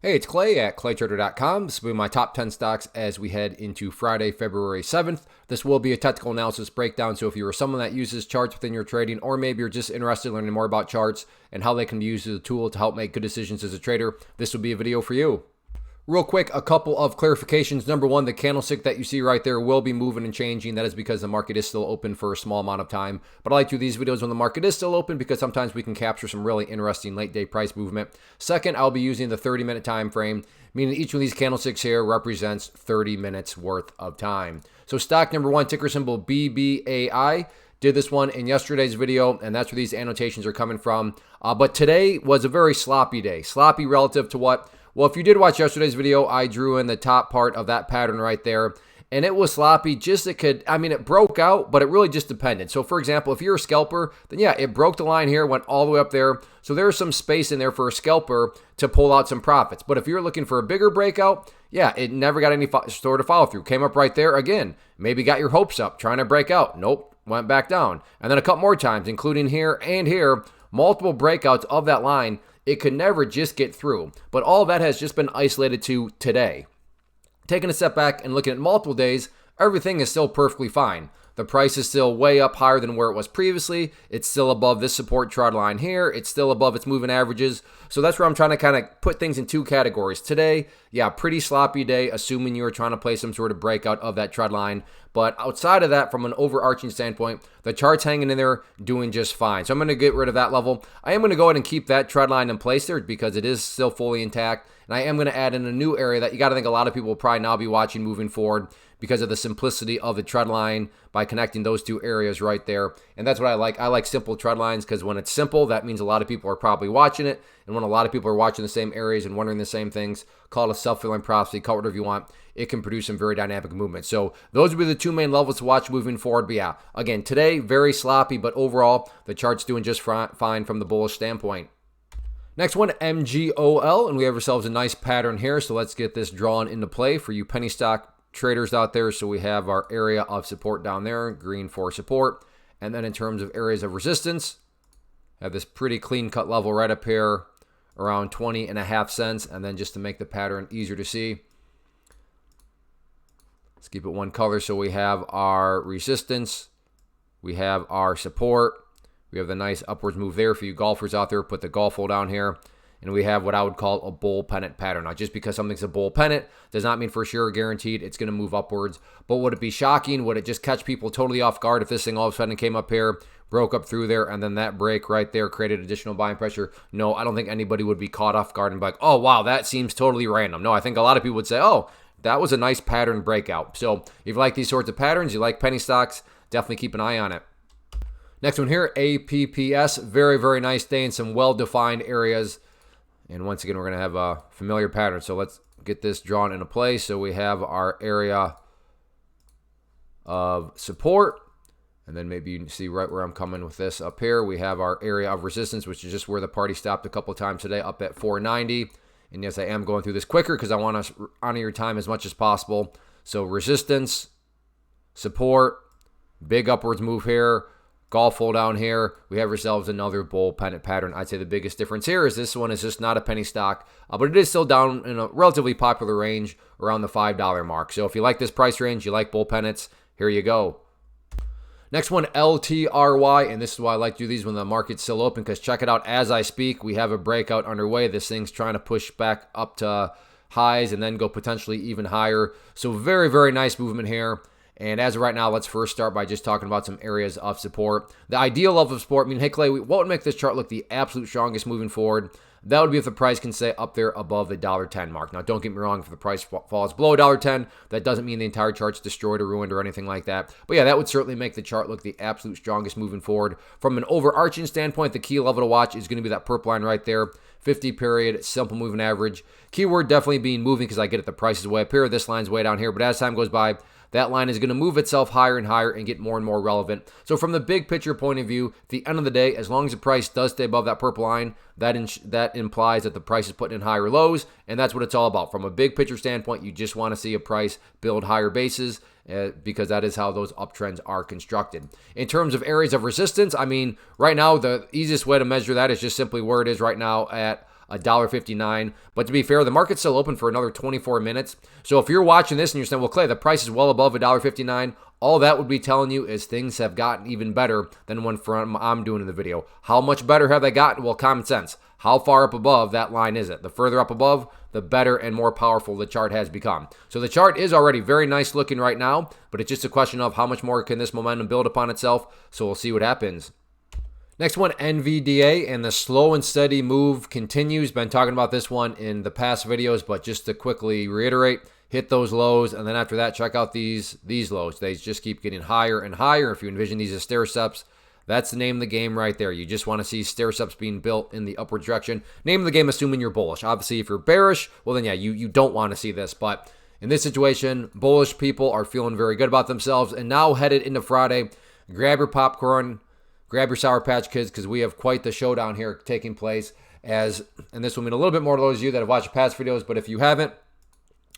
Hey, it's Clay at claytrader.com. This will be my top 10 stocks as we head into Friday, February 7th. This will be a technical analysis breakdown, so if you are someone that uses charts within your trading, or maybe you're just interested in learning more about charts and how they can be used as a tool to help make good decisions as a trader, this will be a video for you. Real quick, a couple of clarifications. Number one, the candlestick that you see right there will be moving and changing. That is because the market is still open for a small amount of time. But I like to do these videos when the market is still open because sometimes we can capture some really interesting late day price movement. Second, I'll be using the 30-minute time frame, meaning each one of these candlesticks here represents 30 minutes worth of time. So stock number one, ticker symbol BBAI. Did this one in yesterday's video, and that's where these annotations are coming from. But today was a very sloppy day. Sloppy relative to what? Well, if you did watch yesterday's video, I drew in the top part of that pattern right there, and it was sloppy. It broke out, but it really just depended. So, for example, if you're a scalper, then yeah, it broke the line here, went all the way up there. So there's some space in there for a scalper to pull out some profits. But if you're looking for a bigger breakout, yeah, it never got any sort of follow through. Came up right there again. Maybe got your hopes up, trying to break out. Nope, went back down. And then a couple more times, including here and here, multiple breakouts of that line. It could never just get through. But all of that has just been isolated to today. Taking a step back and looking at multiple days, everything is still perfectly fine. The price is still way up higher than where it was previously. It's still above this support trend line here. It's still above its moving averages. So that's where I'm trying to kind of put things in two categories. Today, yeah, pretty sloppy day, assuming you were trying to play some sort of breakout of that trend line. But outside of that, from an overarching standpoint, the chart's hanging in there, doing just fine. So I'm going to get rid of that level. I am going to go ahead and keep that trend line in place there because it is still fully intact. And I am going to add in a new area that you got to think a lot of people will probably now be watching moving forward because of the simplicity of the trend line by connecting those two areas right there. And that's what I like. I like simple trend lines because when it's simple, that means a lot of people are probably watching it. And when a lot of people are watching the same areas and wondering the same things, call it a self-fulfilling prophecy, call it whatever you want, it can produce some very dynamic movement. So those would be the two main levels to watch moving forward. But yeah, again, today, very sloppy, but overall, the chart's doing just fine from the bullish standpoint. Next one, MGOL, and we have ourselves a nice pattern here. So let's get this drawn into play for you penny stock traders out there. So we have our area of support down there, green for support. And then in terms of areas of resistance, have this pretty clean cut level right up here around 20.5 cents. And then just to make the pattern easier to see, let's keep it one color. So we have our resistance, we have our support, we have the nice upwards move there for you golfers out there. Put the golf hole down here. And we have what I would call a bull pennant pattern. Now, just because something's a bull pennant does not mean for sure guaranteed it's going to move upwards. But would it be shocking? Would it just catch people totally off guard if this thing all of a sudden came up here, broke up through there, and then that break right there created additional buying pressure? No, I don't think anybody would be caught off guard and be like, oh, wow, that seems totally random. No, I think a lot of people would say, oh, that was a nice pattern breakout. So if you like these sorts of patterns, you like penny stocks, definitely keep an eye on it. Next one here, APPS. Very, very nice day in some well-defined areas. And once again, we're going to have a familiar pattern. So let's get this drawn into place. So we have our area of support. And then maybe you can see right where I'm coming with this up here. We have our area of resistance, which is just where the party stopped a couple of times today, up at 490. And yes, I am going through this quicker because I want to honor your time as much as possible. So resistance, support, big upwards move here. Golf hole down here. We have ourselves another bull pennant pattern. I'd say the biggest difference here is this one is just not a penny stock, but it is still down in a relatively popular range around the $5 mark. So if you like this price range, you like bull pennants, here you go. Next one, LTRY, and this is why I like to do these when the market's still open, because check it out as I speak. We have a breakout underway. This thing's trying to push back up to highs and then go potentially even higher. So very, very nice movement here. And as of right now, let's first start by just talking about some areas of support. The ideal level of support, hey, Clay, what would make this chart look the absolute strongest moving forward? That would be if the price can stay up there above the $1.10 mark. Now, don't get me wrong, if the price falls below $1.10, that doesn't mean the entire chart's destroyed or ruined or anything like that. But yeah, that would certainly make the chart look the absolute strongest moving forward. From an overarching standpoint, the key level to watch is going to be that purple line right there, 50 period, simple moving average. Keyword definitely being moving because I get it, the price is way up here, this line's way down here. But as time goes by, that line is going to move itself higher and higher and get more and more relevant. So from the big picture point of view, at the end of the day, as long as the price does stay above that purple line, that implies that the price is putting in higher lows, and that's what it's all about. From a big picture standpoint, you just want to see a price build higher bases because that is how those uptrends are constructed. In terms of areas of resistance, right now, the easiest way to measure that is just simply where it is right now at $1.59. But to be fair, the market's still open for another 24 minutes. So if you're watching this and you're saying, well, Clay, the price is well above $1.59, all that would be telling you is things have gotten even better than when I'm doing in the video. How much better have they gotten? Well, common sense. How far up above that line is it? The further up above, the better and more powerful the chart has become. So the chart is already very nice looking right now, but it's just a question of how much more can this momentum build upon itself. So we'll see what happens. Next one, NVDA, and the slow and steady move continues. Been talking about this one in the past videos, but just to quickly reiterate, hit those lows, and then after that, check out these lows. They just keep getting higher and higher. If you envision these as stair steps, that's the name of the game right there. You just want to see stair steps being built in the upward direction. Name of the game, assuming you're bullish. Obviously, if you're bearish, well then yeah, you don't want to see this. But in this situation, bullish people are feeling very good about themselves. And now headed into Friday, grab your popcorn, grab your Sour Patch Kids, because we have quite the showdown here taking place. And this will mean a little bit more to those of you that have watched past videos, but if you haven't,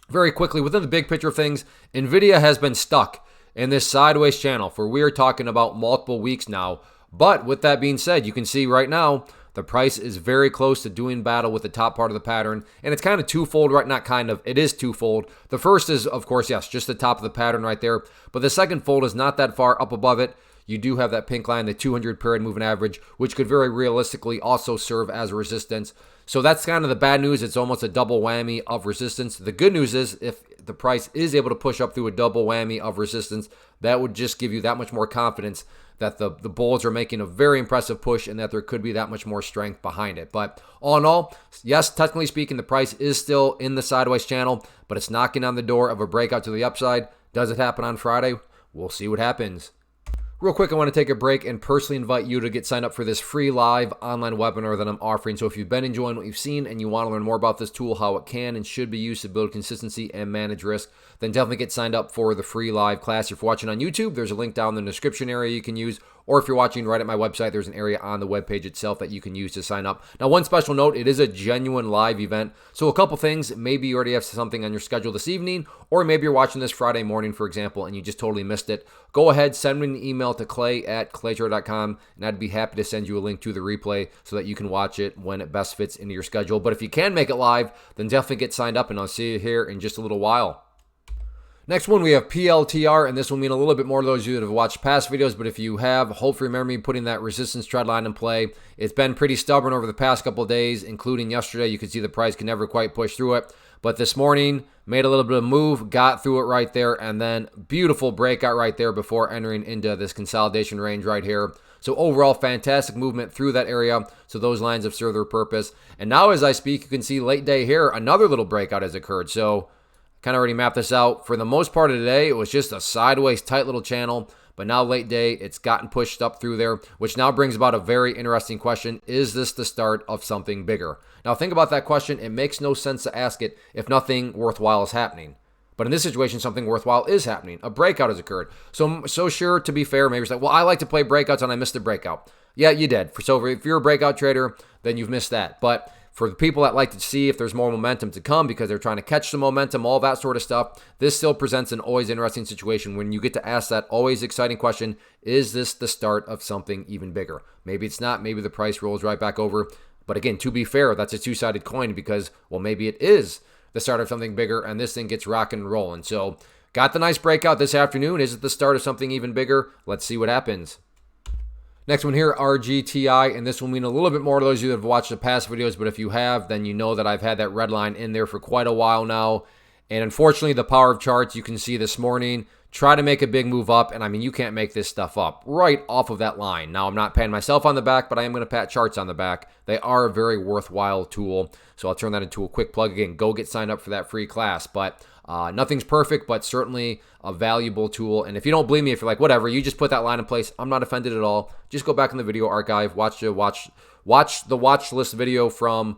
very quickly, within the big picture of things, NVIDIA has been stuck in this sideways channel for we are talking about multiple weeks now. But with that being said, you can see right now the price is very close to doing battle with the top part of the pattern, and it's kind of twofold, right? Not kind of, it is twofold. The first is, of course, yes, just the top of the pattern right there, but the second fold is not that far up above it. You do have that pink line, the 200 period moving average, which could very realistically also serve as a resistance. So that's kind of the bad news. It's almost a double whammy of resistance. The good news is if the price is able to push up through a double whammy of resistance, that would just give you that much more confidence that the bulls are making a very impressive push and that there could be that much more strength behind it. But all in all, yes, technically speaking, the price is still in the sideways channel, but it's knocking on the door of a breakout to the upside. Does it happen on Friday? We'll see what happens. Real quick, I want to take a break and personally invite you to get signed up for this free live online webinar that I'm offering. So if you've been enjoying what you've seen and you want to learn more about this tool, how it can and should be used to build consistency and manage risk, then definitely get signed up for the free live class. If you're watching on YouTube, there's a link down in the description area you can use. Or if you're watching right at my website, there's an area on the webpage itself that you can use to sign up. Now, one special note, it is a genuine live event. So a couple things, maybe you already have something on your schedule this evening, or maybe you're watching this Friday morning, for example, and you just totally missed it. Go ahead, send me an email to clay@claytr.com, and I'd be happy to send you a link to the replay so that you can watch it when it best fits into your schedule. But if you can make it live, then definitely get signed up, and I'll see you here in just a little while. Next one, we have PLTR, and this will mean a little bit more to those of you that have watched past videos, but if you have, hopefully remember me putting that resistance trend line in play. It's been pretty stubborn over the past couple of days, including yesterday. You can see the price can never quite push through it, but this morning, made a little bit of move, got through it right there, and then beautiful breakout right there before entering into this consolidation range right here. So overall, fantastic movement through that area. So those lines have served their purpose. And now as I speak, you can see late day here, another little breakout has occurred. So kind of already mapped this out. For the most part of today, it was just a sideways tight little channel, but now late day, it's gotten pushed up through there, which now brings about a very interesting question. Is this the start of something bigger? Now think about that question. It makes no sense to ask it if nothing worthwhile is happening. But in this situation, something worthwhile is happening. A breakout has occurred. So sure, to be fair, maybe you're like, well, I like to play breakouts and I missed the breakout. Yeah, you did. So if you're a breakout trader, then you've missed that. But for the people that like to see if there's more momentum to come because they're trying to catch the momentum, all that sort of stuff, this still presents an always interesting situation when you get to ask that always exciting question, is this the start of something even bigger? Maybe it's not. Maybe the price rolls right back over. But again, to be fair, that's a two-sided coin because, well, maybe it is the start of something bigger and this thing gets rocking and rolling. So got the nice breakout this afternoon. Is it the start of something even bigger? Let's see what happens. Next one here, RGTI, and this will mean a little bit more to those of you that have watched the past videos, but if you have, then you know that I've had that red line in there for quite a while now. And unfortunately, the power of charts, you can see this morning, try to make a big move up, and I mean, you can't make this stuff up right off of that line. Now, I'm not patting myself on the back, but I am going to pat charts on the back. They are a very worthwhile tool, so I'll turn that into a quick plug. Again, go get signed up for that free class, but nothing's perfect, but certainly a valuable tool. And if you don't believe me, if you're like, whatever, you just put that line in place, I'm not offended at all. Just go back in the video archive, watch the watch list video from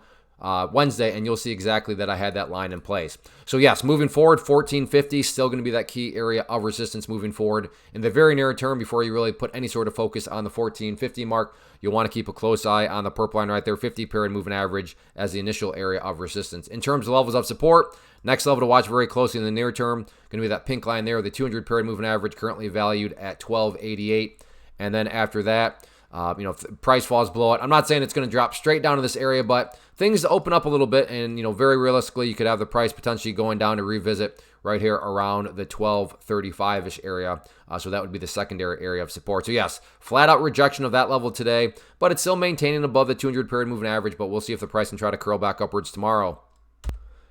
Wednesday, and you'll see exactly that I had that line in place. So yes, moving forward, 1450 still going to be that key area of resistance moving forward. In the very near term, before you really put any sort of focus on the 1450 mark, you'll want to keep a close eye on the purple line right there, 50 period moving average as the initial area of resistance. In terms of levels of support, next level to watch very closely in the near term, going to be that pink line there, the 200 period moving average currently valued at 1288. And then after that, If the price falls below it, I'm not saying it's going to drop straight down to this area, but things open up a little bit, and very realistically, you could have the price potentially going down to revisit right here around the 1235-ish area. So that would be the secondary area of support. So yes, flat out rejection of that level today, but it's still maintaining above the 200 period moving average, but we'll see if the price can try to curl back upwards tomorrow.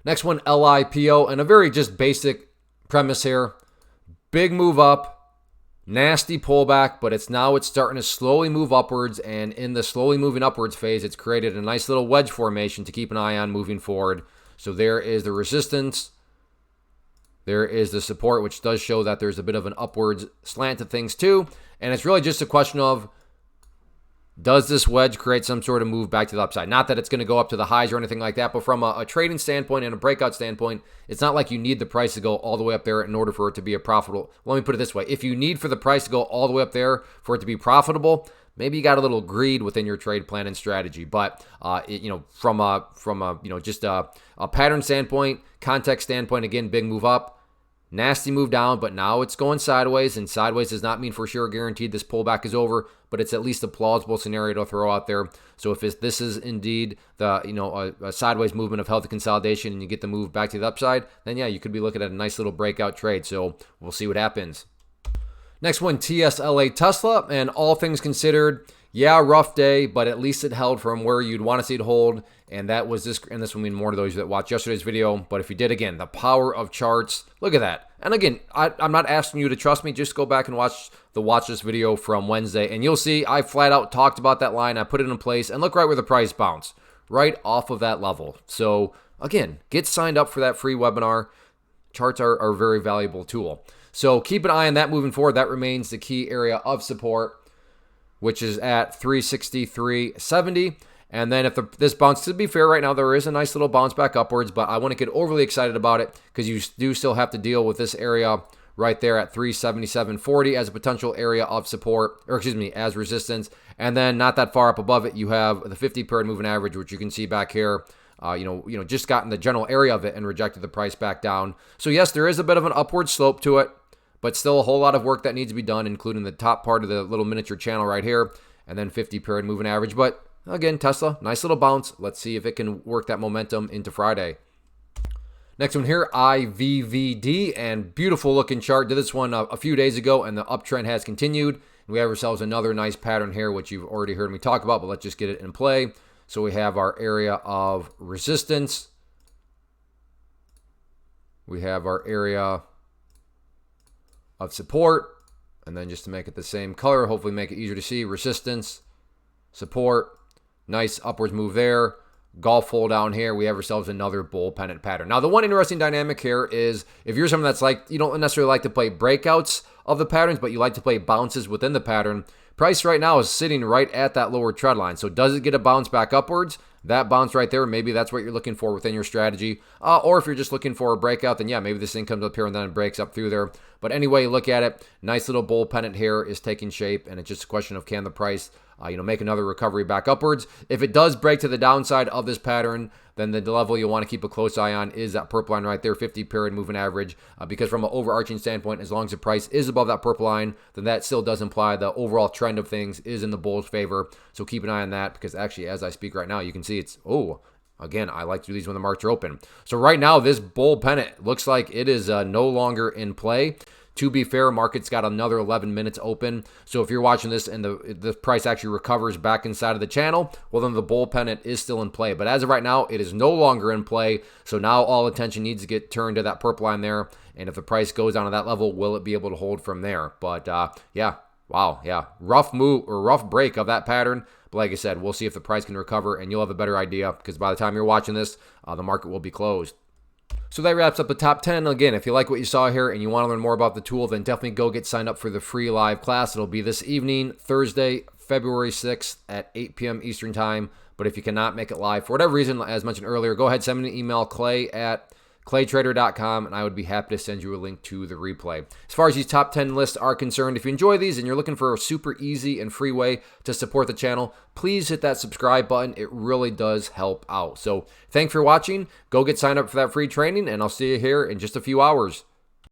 Next one, LIPO, and a very just basic premise here. Big move up, nasty pullback, but it's starting to slowly move upwards, and in the slowly moving upwards phase, it's created a nice little wedge formation to keep an eye on moving forward. So there is the resistance. There is the support, which does show that there's a bit of an upwards slant to things too. And it's really just a question of, does this wedge create some sort of move back to the upside? Not that it's going to go up to the highs or anything like that, but from a trading standpoint and a breakout standpoint, it's not like you need the price to go all the way up there in order for it to be a profitable. Let me put it this way. If you need for the price to go all the way up there for it to be profitable, maybe you got a little greed within your trade plan and strategy. But from a pattern standpoint, context standpoint, again, big move up. Nasty move down, but now it's going sideways, and sideways does not mean for sure guaranteed this pullback is over, but it's at least a plausible scenario to throw out there. So if this is indeed the a sideways movement of healthy consolidation and you get the move back to the upside, then yeah, you could be looking at a nice little breakout trade. So we'll see what happens. Next one, TSLA Tesla, and all things considered, yeah, rough day, but at least it held from where you'd want to see it hold. And that was this, and this will mean more to those that watched yesterday's video. But if you did, again, the power of charts, look at that. And again, I'm not asking you to trust me. Just go back and watch this video from Wednesday, and you'll see I flat out talked about that line. I put it in place, and look right where the price bounced, right off of that level. So again, get signed up for that free webinar. Charts are a very valuable tool. So keep an eye on that moving forward. That remains the key area of support, which is at 363.70. And then if this bounce, to be fair, right now there is a nice little bounce back upwards, but I wouldn't get overly excited about it because you do still have to deal with this area right there at 377.40 as a potential area of support, or excuse me, as resistance. And then not that far up above it, you have the 50 period moving average, which you can see back here. Just got in the general area of it and rejected the price back down. So yes, there is a bit of an upward slope to it, but still a whole lot of work that needs to be done, including the top part of the little miniature channel right here, and then 50 period moving average. But again, Tesla, nice little bounce. Let's see if it can work that momentum into Friday. Next one here, IVVD, and beautiful looking chart. Did this one a few days ago, and the uptrend has continued. We have ourselves another nice pattern here, which you've already heard me talk about, but let's just get it in play. So we have our area of resistance. We have our area of support. And then just to make it the same color, hopefully make it easier to see, resistance, support, nice upwards move there. Golf hole down here, we have ourselves another bull pennant pattern. Now, the one interesting dynamic here is if you're someone that's like, you don't necessarily like to play breakouts of the patterns, but you like to play bounces within the pattern, price right now is sitting right at that lower trend line. So does it get a bounce back upwards? That bounce right there, maybe that's what you're looking for within your strategy. Or if you're just looking for a breakout, then yeah, maybe this thing comes up here and then it breaks up through there. But anyway, you look at it, nice little bull pennant here is taking shape, and it's just a question of can the price make another recovery back upwards. If it does break to the downside of this pattern, then the level you'll want to keep a close eye on is that purple line right there, 50 period moving average, because from an overarching standpoint, as long as the price is above that purple line, then that still does imply the overall trend of things is in the bull's favor. So keep an eye on that, because actually as I speak right now, you can see it's, again, I like to do these when the markets are open. So right now, this bull pennant looks like it is no longer in play. To be fair, market's got another 11 minutes open. So if you're watching this and the price actually recovers back inside of the channel, well, then the bull pennant is still in play. But as of right now, it is no longer in play. So now all attention needs to get turned to that purple line there. And if the price goes down to that level, will it be able to hold from there? But rough move or rough break of that pattern. But like I said, we'll see if the price can recover, and you'll have a better idea, because by the time you're watching this, the market will be closed. So that wraps up the top 10. Again, if you like what you saw here and you want to learn more about the tool, then definitely go get signed up for the free live class. It'll be this evening, Thursday, February 6th at 8 p.m. Eastern Time. But if you cannot make it live for whatever reason, as mentioned earlier, go ahead, send me an email, clay@claytrader.com, and I would be happy to send you a link to the replay. As far as these top 10 lists are concerned, if you enjoy these and you're looking for a super easy and free way to support the channel, please hit that subscribe button. It really does help out. So thanks for watching. Go get signed up for that free training, and I'll see you here in just a few hours.